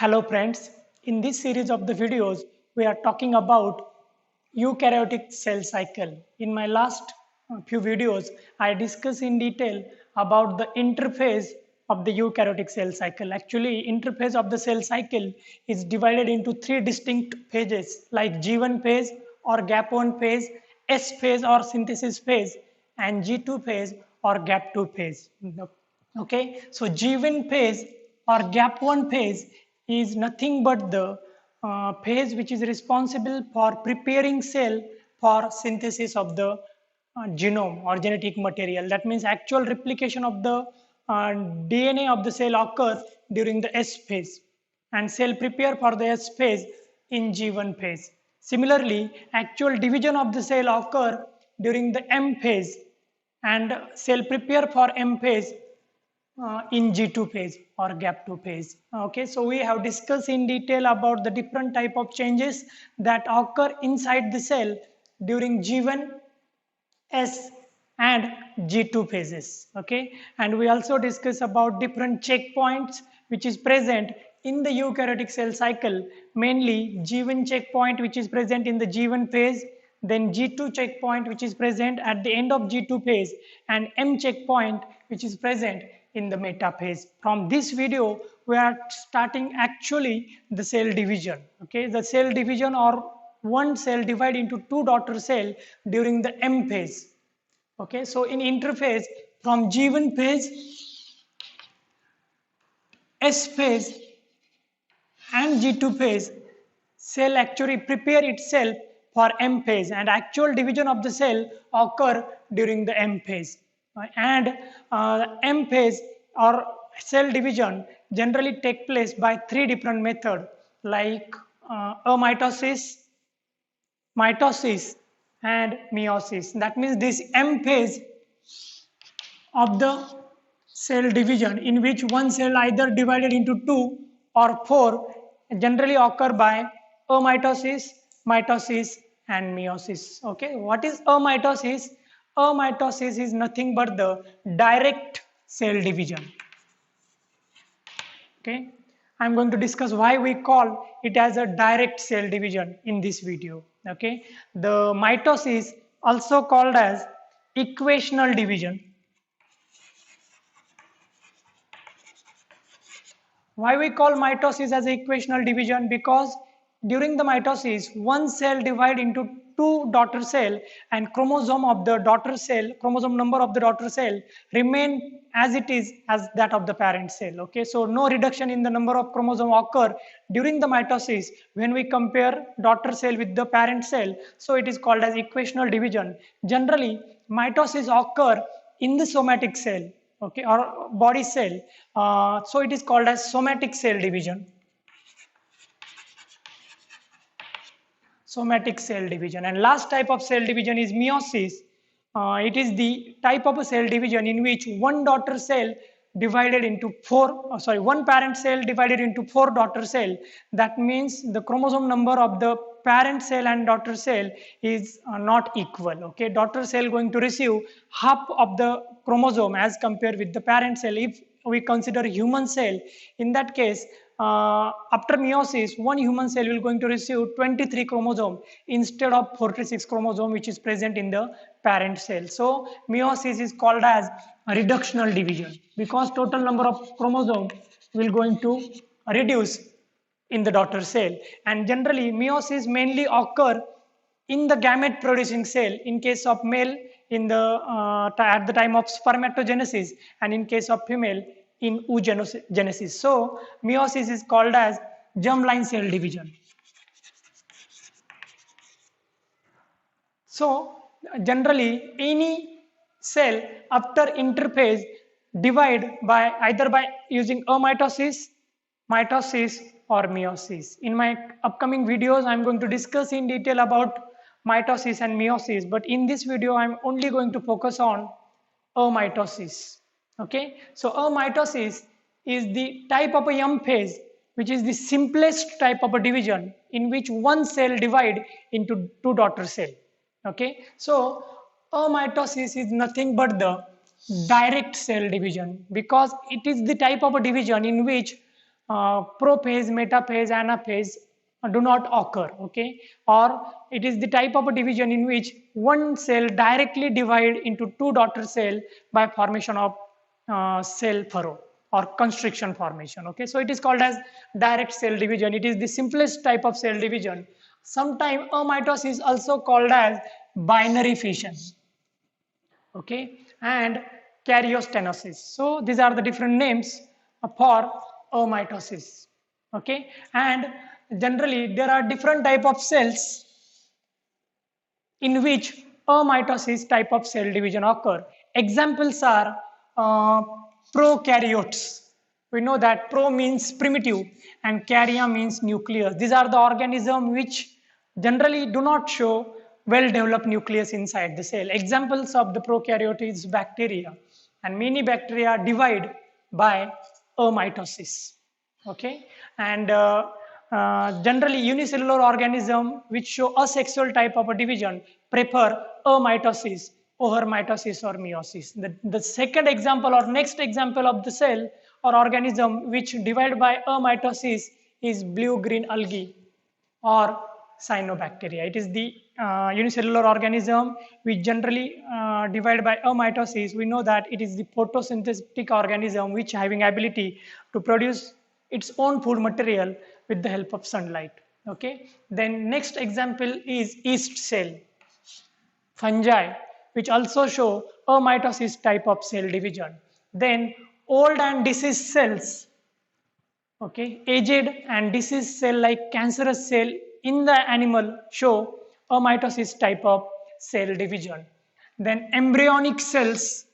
Hello friends, in this series of the videos, we are talking about eukaryotic cell cycle. In my last few videos, I discussed in detail about the interphase of the eukaryotic cell cycle. Actually, interphase of the cell cycle is divided into three distinct phases like G1 phase or gap 1 phase, S phase or synthesis phase, and G2 phase or gap 2 phase. Okay, so G1 phase or gap 1 phase is nothing but the phase which is responsible for preparing cell for synthesis of the genome or genetic material. That means actual replication of the DNA of the cell occurs during the S phase and cell prepare for the S phase in G1 phase. Similarly, actual division of the cell occur during the M phase and cell prepare for M phase in G2 phase or gap 2 phase. Okay, so we have discussed in detail about the different type of changes that occur inside the cell during G1, S and G2 phases. Okay, and we also discuss about different checkpoints which is present in the eukaryotic cell cycle, mainly G1 checkpoint which is present in the G1 phase, then G2 checkpoint which is present at the end of G2 phase, and M checkpoint which is present in the metaphase. From this video, we are starting actually the cell division. Okay, the cell division or one cell divide into two daughter cell during the M phase. Okay, so in interphase from G1 phase, S phase and G2 phase, cell actually prepare itself for M phase and actual division of the cell occur during the M phase. And M phase or cell division generally take place by three different methods like amitosis, mitosis and meiosis. That means this M phase of the cell division in which one cell either divided into two or four generally occur by amitosis, mitosis and meiosis. Okay, what is amitosis? Amitosis is nothing but the direct cell division. Okay, I'm going to discuss why we call it as a direct cell division in this video. Okay, the mitosis also called as equational division. Why we call mitosis as equational division? Because during the mitosis, one cell divide into two daughter cell and chromosome of the daughter cell, chromosome number of the daughter cell remain as it is as that of the parent cell. Okay, so no reduction in the number of chromosome occur during the mitosis when we compare daughter cell with the parent cell. So it is called as equational division. Generally, mitosis occur in the somatic cell, okay, or body cell. So it is called as somatic cell division. Somatic cell division. And last type of cell division is meiosis. It is the type of a cell division in which one daughter cell divided into one parent cell divided into four daughter cell. That means the chromosome number of the parent cell and daughter cell is not equal. Okay, daughter cell going to receive half of the chromosome as compared with the parent cell. If we consider human cell, in that case, after meiosis, one human cell will going to receive 23 chromosome instead of 46 chromosome which is present in the parent cell. So meiosis is called as a reductional division because total number of chromosome will going to reduce in the daughter cell. And generally meiosis mainly occur in the gamete producing cell in case of male in the at the time of spermatogenesis, and in case of female in oogenesis. So meiosis is called as germline cell division. So generally any cell after interphase divide by either by using amitosis, mitosis or meiosis. In my upcoming videos I am going to discuss in detail about mitosis and meiosis, but in this video I am only going to focus on amitosis. Okay, so amitosis is the type of a M phase which is the simplest type of a division in which one cell divide into two daughter cell. Okay, so amitosis is nothing but the direct cell division because it is the type of a division in which prophase, metaphase, anaphase do not occur, okay? Or it is the type of a division in which one cell directly divide into two daughter cell by formation of cell furrow or constriction formation, okay? So it is called as direct cell division. It is the simplest type of cell division. Sometimes amitosis is also called as binary fission, okay, and karyostenosis. So these are the different names for amitosis, okay. And generally there are different type of cells in which amitosis type of cell division occur. Examples are prokaryotes. We know that pro means primitive and karya means nucleus. These are the organisms which generally do not show well-developed nucleus inside the cell. Examples of the prokaryote is bacteria, and many bacteria divide by amitosis. Okay, and generally unicellular organism which show asexual type of a division prefer amitosis over mitosis or meiosis. The second example or next example of the cell or organism which divide by amitosis is blue-green algae or cyanobacteria. It is the unicellular organism which generally divide by amitosis. We know that it is the photosynthetic organism which having ability to produce its own food material with the help of sunlight. Okay. Then next example is yeast cell, fungi, which also show amitosis type of cell division. Then old and diseased cells, okay, aged and diseased cell like cancerous cell in the animal show amitosis type of cell division. Then embryonic cells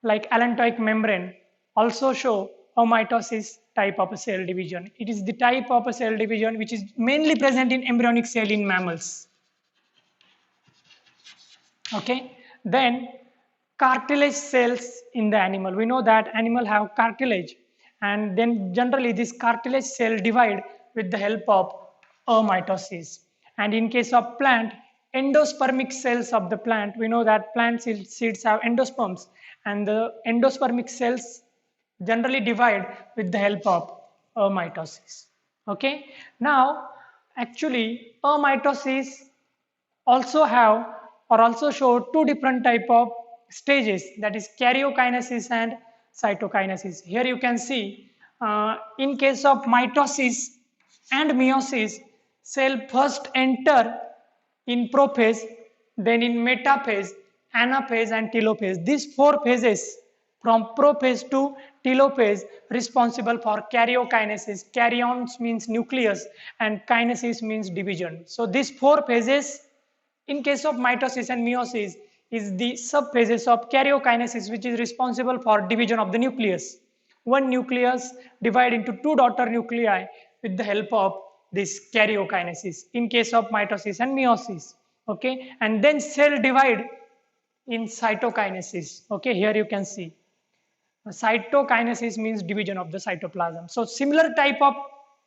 like allantoic membrane also show amitosis type of a cell division. It is the type of a cell division which is mainly present in embryonic cell in mammals. Okay, then cartilage cells in the animal. We know that animal have cartilage, and then generally this cartilage cell divide with the help of amitosis. And in case of plant, endospermic cells of the plant, we know that plant seeds have endosperms, and the endospermic cells generally divide with the help of amitosis. Okay, now actually amitosis also have or also show two different type of stages, that is karyokinesis and cytokinesis. Here you can see in case of mitosis and meiosis, cell first enter in prophase, then in metaphase, anaphase and telophase. These four phases from prophase to telophase responsible for karyokinesis. Karyons means nucleus and kinesis means division. So these four phases in case of mitosis and meiosis is the subphases of karyokinesis, which is responsible for division of the nucleus. One nucleus divide into two daughter nuclei with the help of this karyokinesis in case of mitosis and meiosis. Okay, and then cell divide in cytokinesis. Okay, here you can see cytokinesis means division of the cytoplasm. So similar type of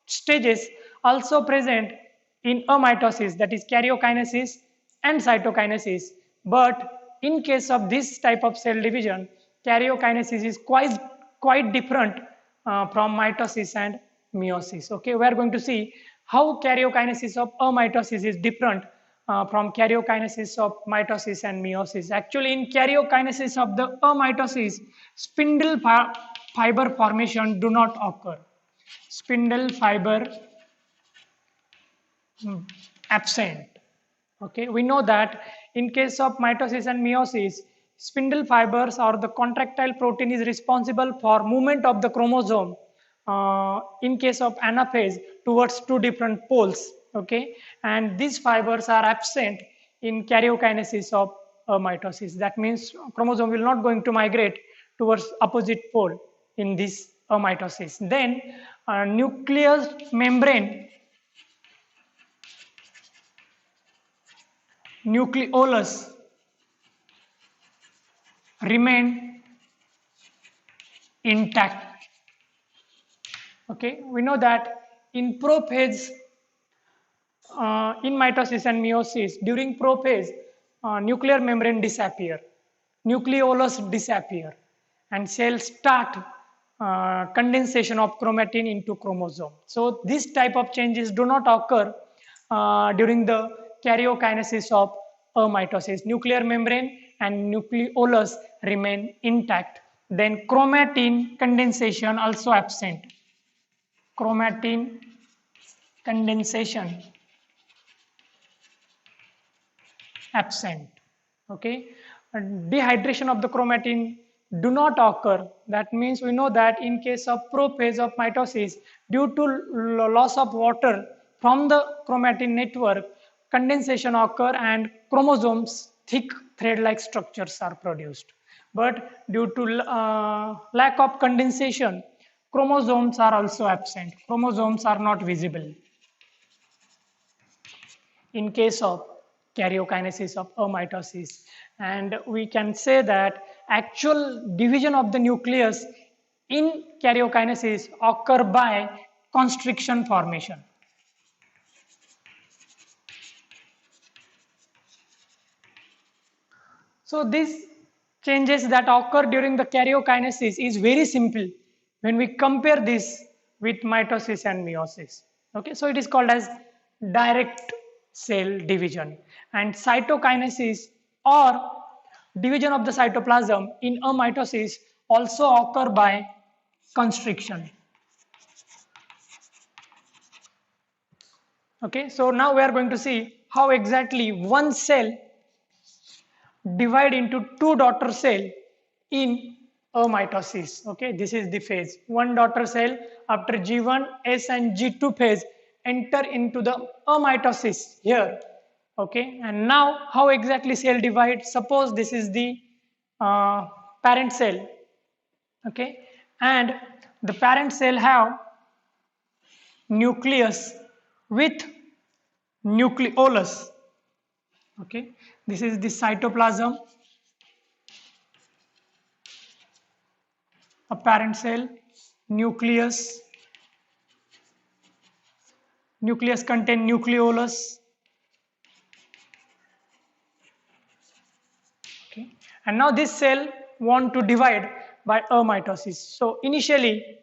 stages also present in amitosis, that is karyokinesis and cytokinesis, but in case of this type of cell division, karyokinesis is quite different from mitosis and meiosis. Okay, we are going to see how karyokinesis of amitosis is different from karyokinesis of mitosis and meiosis. Actually, in karyokinesis of the amitosis, spindle fiber formation do not occur. Spindle fiber absent. Okay, we know that in case of mitosis and meiosis, spindle fibers or the contractile protein is responsible for movement of the chromosome in case of anaphase towards two different poles. Okay, and these fibers are absent in karyokinesis of mitosis. That means chromosome will not going to migrate towards opposite pole in this mitosis. Then nucleus membrane, nucleolus remain intact. Okay, we know that in prophase, in mitosis and meiosis, during prophase, nuclear membrane disappear, nucleolus disappear, and cells start condensation of chromatin into chromosome. So this type of changes do not occur during the karyokinesis of mitosis. Nuclear membrane and nucleolus remain intact. Then chromatin condensation also absent. Chromatin condensation absent. Okay, and dehydration of the chromatin do not occur. That means we know that in case of prophase of mitosis, due to loss of water from the chromatin network, condensation occur and chromosomes, thick thread-like structures are produced. But due to lack of condensation, chromosomes are also absent. Chromosomes are not visible in case of karyokinesis of amitosis. And we can say that actual division of the nucleus in karyokinesis occur by constriction formation. So these changes that occur during the karyokinesis is very simple when we compare this with mitosis and meiosis. Okay, so it is called as direct cell division, and cytokinesis or division of the cytoplasm in amitosis also occur by constriction. Okay, so now we are going to see how exactly one cell divide into two daughter cell in amitosis. Okay, this is the phase. One daughter cell after G1, S and G2 phase enter into the amitosis here. Okay, and now how exactly cell divide? Suppose this is the parent cell. Okay, and the parent cell have nucleus with nucleolus. Okay, this is the cytoplasm, a parent cell, nucleus, nucleus contain nucleolus. Okay, and now this cell want to divide by amitosis. So initially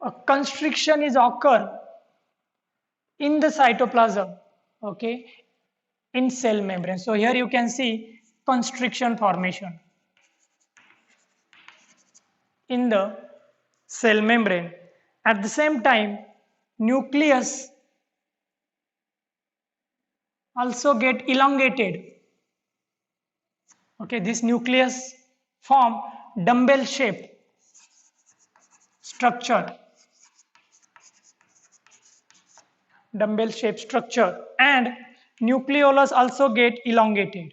a constriction is occur in the cytoplasm, okay, in cell membrane. So here you can see constriction formation in the cell membrane. At the same time, nucleus also get elongated. Okay, this nucleus form dumbbell shape structure, and nucleolus also get elongated.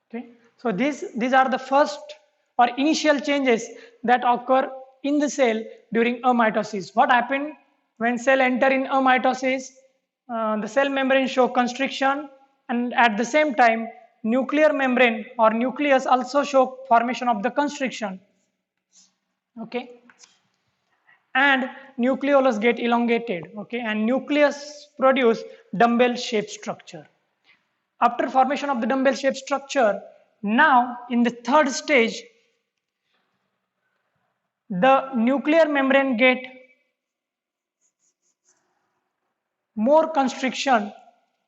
Okay, so these are the first or initial changes that occur in the cell during amitosis. What happened when cell enter in amitosis? The cell membrane show constriction, and at the same time nuclear membrane or nucleus also show formation of the constriction. Okay, and nucleolus get elongated. Okay, and nucleus produce dumbbell shaped structure. After formation of the dumbbell shaped structure, now in the third stage the nuclear membrane get more constriction.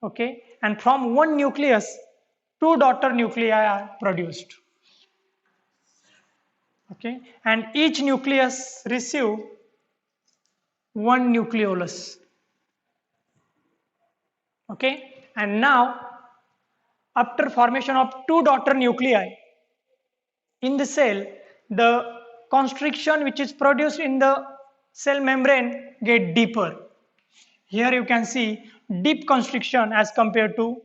Okay, and from one nucleus two daughter nuclei are produced. Okay, and each nucleus receive one nucleolus. Okay, and now after formation of two daughter nuclei in the cell, the constriction which is produced in the cell membrane get deeper. Here you can see deep constriction as compared to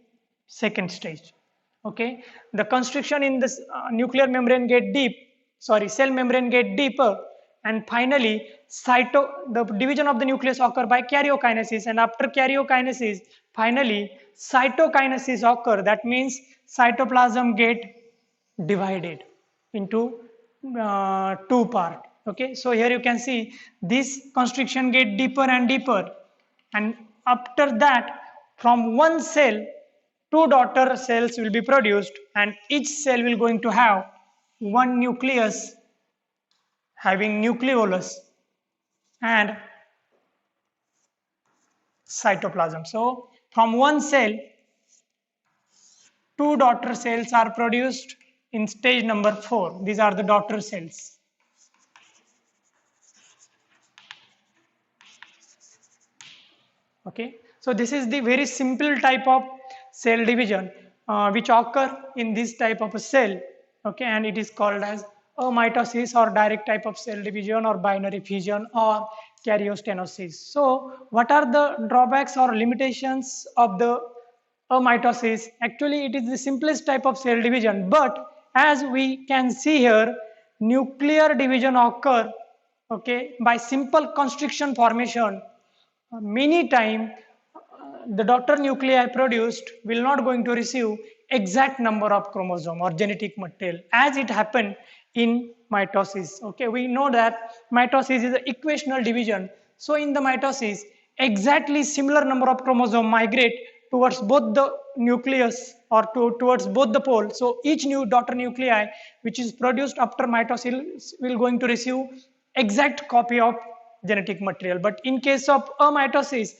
second stage. Okay, the constriction in this nuclear membrane get deep, cell membrane get deeper, and finally the division of the nucleus occur by karyokinesis, and after karyokinesis finally cytokinesis occur. That means cytoplasm get divided into two part. Okay, so here you can see this constriction get deeper and deeper, and after that from one cell two daughter cells will be produced, and each cell will going to have one nucleus having nucleolus and cytoplasm. So from one cell, two daughter cells are produced in stage number 4. These are the daughter cells. Okay, so this is the very simple type of cell division which occur in this type of a cell. Okay, and it is called as a mitosis or direct type of cell division or binary fission or karyostenosis. So what are the drawbacks or limitations of the mitosis? Actually, it is the simplest type of cell division, but as we can see here, nuclear division occur, okay, by simple constriction formation. Many time the daughter nuclei produced will not going to receive exact number of chromosome or genetic material as it happened in mitosis. Okay, we know that mitosis is an equational division. So in the mitosis, exactly similar number of chromosome migrate towards both the nucleus or towards both the pole. So each new daughter nuclei which is produced after mitosis will going to receive exact copy of genetic material. But in case of amitosis,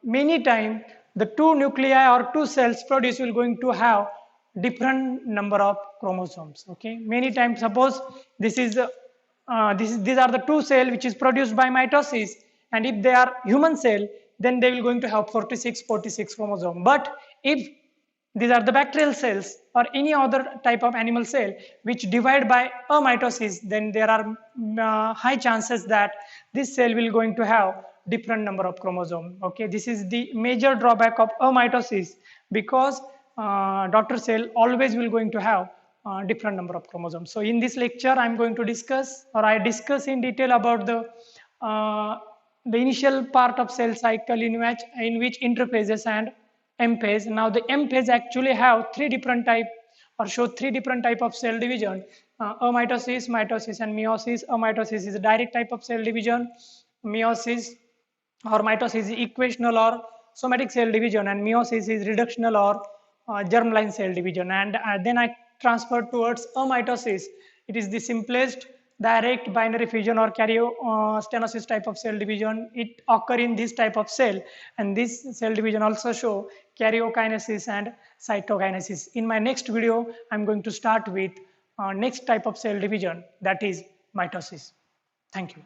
many time the two nuclei or two cells produced will going to have different number of chromosomes. Okay, many times suppose these are the two cell which is produced by mitosis, and if they are human cell, then they will going to have 46 chromosome. But if these are the bacterial cells or any other type of animal cell which divide by amitosis, then there are high chances that this cell will going to have different number of chromosome. Okay, this is the major drawback of amitosis, because daughter cell always will going to have different number of chromosomes. So in this lecture I am going to discuss, or I discuss in detail about the initial part of cell cycle in which interphases and M phase. Now the M phase actually have three different type, or show three different type of cell division: amitosis, mitosis, and meiosis. Amitosis is a direct type of cell division. Meiosis or mitosis is equational or somatic cell division, and meiosis is reductional or germline cell division. And then I transfer towards amitosis. It is the simplest direct binary fission or karyostenosis type of cell division. It occur in this type of cell, and this cell division also show karyokinesis and cytokinesis. In my next video, I'm going to start with next type of cell division, that is mitosis. Thank you.